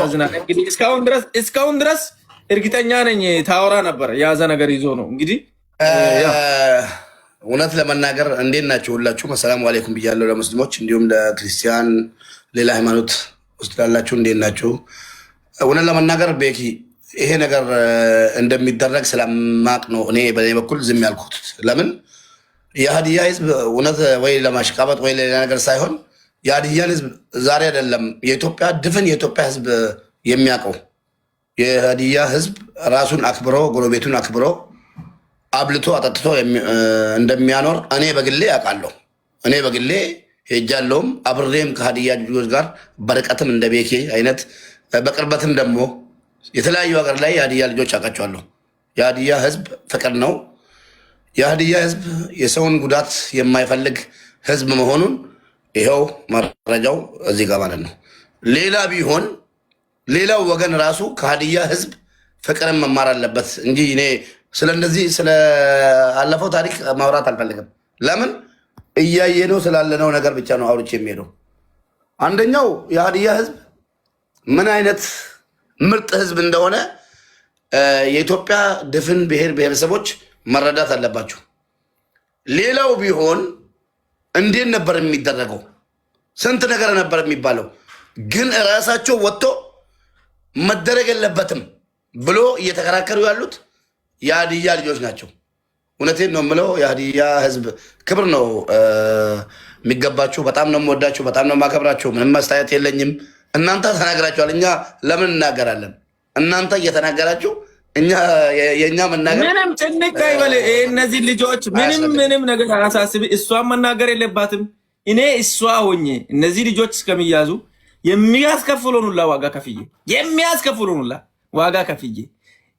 ያሳዝናል። እንግዲህ እስካሁን ድረስ እርግጠኛ ነኝ ታወራ ነበር የያዘ ነገር ይዞ ነው። እንግዲህ እውነት ለመናገር እንዴት ናቸው ሁላችሁም? አሰላሙ አለይኩም ብያለሁ ለሙስሊሞች፣ እንዲሁም ለክርስቲያን ሌላ ሃይማኖት ውስጥ ላላችሁ እንዴት ናችሁ? እውነት ለመናገር ቤኪ ይሄ ነገር እንደሚደረግ ስለማቅ ነው እኔ በኔ በኩል ዝም ያልኩት። ለምን የሀዲያ ህዝብ እውነት ወይ ለማሽቃበጥ ወይ ሌላ ነገር ሳይሆን የሀዲያን ህዝብ ዛሬ አይደለም የኢትዮጵያ ድፍን የኢትዮጵያ ህዝብ የሚያውቀው የሀዲያ ህዝብ ራሱን አክብሮ ጎረቤቱን አክብሮ አብልቶ አጠጥቶ እንደሚያኖር እኔ በግሌ ያውቃለሁ። እኔ በግሌ ሄጃለሁም አብሬም ከሀዲያ ልጆች ጋር በርቀትም እንደ ቤኬ አይነት በቅርበትም ደግሞ የተለያዩ ሀገር ላይ የሀዲያ ልጆች አውቃቸዋለሁ። የሀዲያ ህዝብ ፍቅር ነው። የሀዲያ ህዝብ የሰውን ጉዳት የማይፈልግ ህዝብ መሆኑን ይኸው መረጃው እዚህ ጋር ማለት ነው። ሌላ ቢሆን ሌላው ወገን ራሱ ከሀዲያ ህዝብ ፍቅርን መማር አለበት እንጂ እኔ ስለነዚህ ስለአለፈው ታሪክ ማውራት አልፈልግም። ለምን እያየነው ስላለነው ነገር ብቻ ነው አውርቼ የሚሄደው። አንደኛው የሀዲያ ህዝብ ምን አይነት ምርጥ ህዝብ እንደሆነ የኢትዮጵያ ድፍን ብሔር ብሔረሰቦች መረዳት አለባቸው። ሌላው ቢሆን እንዴት ነበር የሚደረገው? ስንት ነገር ነበር የሚባለው። ግን ራሳቸው ወጥቶ መደረግ የለበትም ብሎ እየተከራከሩ ያሉት የሀዲያ ልጆች ናቸው። እውነቴን ነው የምለው። የሀዲያ ህዝብ ክብር ነው የሚገባችሁ። በጣም ነው የምወዳችሁ፣ በጣም ነው የማከብራችሁ። ምንም አስተያየት የለኝም። እናንተ ተናገራችኋል፣ እኛ ለምን እናገራለን? እናንተ እየተናገራችሁ እኛ የእኛ መናገር ምንም ጭንቅ አይበል። እነዚህ ልጆች ምንም ነገር አያሳስብ። እሷን መናገር የለባትም። እኔ እሷ ሆኜ እነዚህ ልጆች እስከሚያዙ የሚያስከፍሉን ሁላ ዋጋ ከፍዬ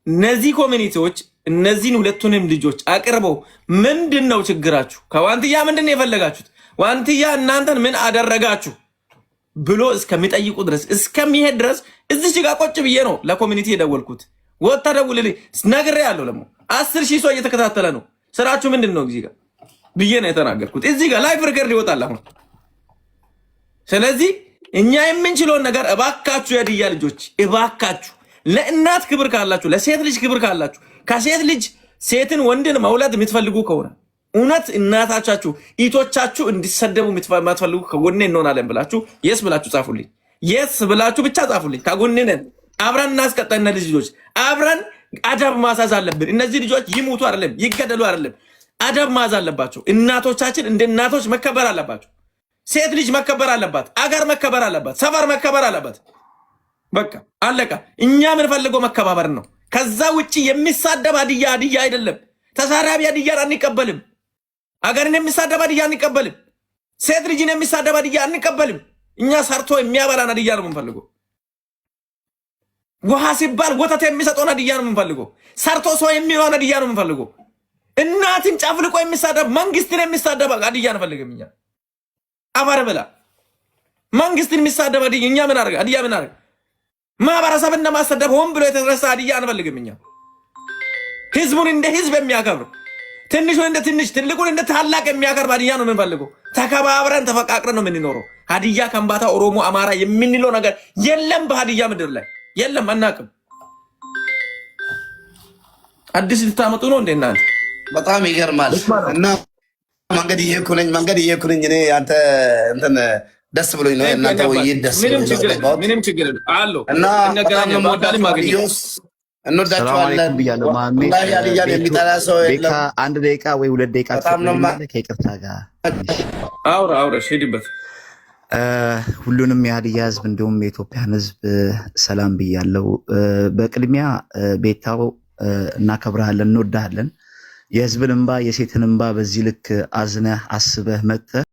እነዚህ ኮሚኒቲዎች እነዚህን ሁለቱንም ልጆች አቅርበው ምንድን ነው ችግራችሁ? ከዋንትያ ምንድን ነው የፈለጋችሁት? ዋንትያ እናንተን ምን አደረጋችሁ ብሎ እስከሚጠይቁ ድረስ እስከሚሄድ ድረስ እዚች ጋር ቆጭ ብዬ ነው ለኮሚኒቲ የደወልኩት። ወጣ ደውልልኝ ነግሬ ያለው ደግሞ 10,000 ሰው እየተከታተለ ነው። ስራችሁ ምንድን ነው እዚህ ጋር ብዬ ነው የተናገርኩት። እዚህ ጋር ላይፍ ሪከርድ ይወጣል አሁን። ስለዚህ እኛ የምንችለውን ነገር እባካችሁ የሀዲያ ልጆች እባካችሁ ለእናት ክብር ካላችሁ፣ ለሴት ልጅ ክብር ካላችሁ፣ ከሴት ልጅ ሴትን ወንድን መውለድ የምትፈልጉ ከሆነ እውነት እናታቻችሁ ኢቶቻችሁ እንዲሰደቡ የምትፈልጉ ከጎኔ እንሆናለን ብላችሁ የስ ብላችሁ ጻፉልኝ። የስ ብላችሁ ብቻ ጻፉልኝ። ከጎኔ ነን። አብረን እናስቀጠነ ልጆች አብረን አደብ ማሳዝ አለብን። እነዚህ ልጆች ይሙቱ አይደለም ይገደሉ አይደለም፣ አደብ ማዝ አለባቸው። እናቶቻችን እንደ እናቶች መከበር አለባቸው። ሴት ልጅ መከበር አለባት። አገር መከበር አለባት። ሰፈር መከበር አለባት። በቃ አለቃ። እኛ የምንፈልገው መከባበር ነው። ከዛ ውጪ የሚሳደብ ሀዲያ አይደለም። ተሳዳቢ ሀዲያን አንቀበልም። አገርን የሚሳደብ ሀዲያ አንቀበልም። ሴት ልጅን የሚሳደብ ሀዲያ አንቀበልም። እኛ ሰርቶ የሚያበላን ሀዲያ ነው የምንፈልገው። ውሃ ሲባል ወተት የሚሰጠውን ሀዲያ ነው የምንፈልገው። ሰርቶ ሰው የሚሆን ሀዲያ ነው የምንፈልገው። እናትን ጨፍልቆ የሚሳደብ መንግስትን የሚሳደብ ሀዲያ አንፈልግም። እኛ አፈር ብላ መንግስትን የሚሳደብ ሀዲያ እኛ ምን አደረገ? ሀዲያ ምን አደረገ? ማህበረሰብን ለማሰደብ ሆን ብሎ የተነሳ ሀዲያ አንፈልግም። እኛ ህዝቡን እንደ ህዝብ የሚያከብር ትንሹን እንደ ትንሽ ትልቁን እንደ ታላቅ የሚያከብር ሀዲያ ነው የምንፈልገው። ተከባብረን ተፈቃቅረን ነው የምንኖረው። ሀዲያ፣ ከምባታ፣ ኦሮሞ፣ አማራ የምንለው ነገር የለም በሀዲያ ምድር ላይ የለም። አናውቅም። አዲስ ልታመጡ ነው እንደ እናንተ? በጣም ይገርማል። እና መንገድ እየሄድኩ ነኝ እኔ አንተ እንትን ደስ ብሎኝ ነው እናንተ ውይይት ደስ ምንም ችግር አለው እና እንወዳችኋለን ብያለሁ። የሚጠላ ሰው የለም። 1 ደቂቃ ወይ 2 ደቂቃ ከይቅርታ ጋር አውራ ሄድበት። ሁሉንም የሀዲያ ህዝብ እንዲሁም የኢትዮጵያን ህዝብ ሰላም ብያለሁ። በቅድሚያ ቤታው እናከብርሃለን፣ እንወዳሃለን። የህዝብን እንባ የሴትን እንባ በዚህ ልክ አዝነህ አስበህ መጥተህ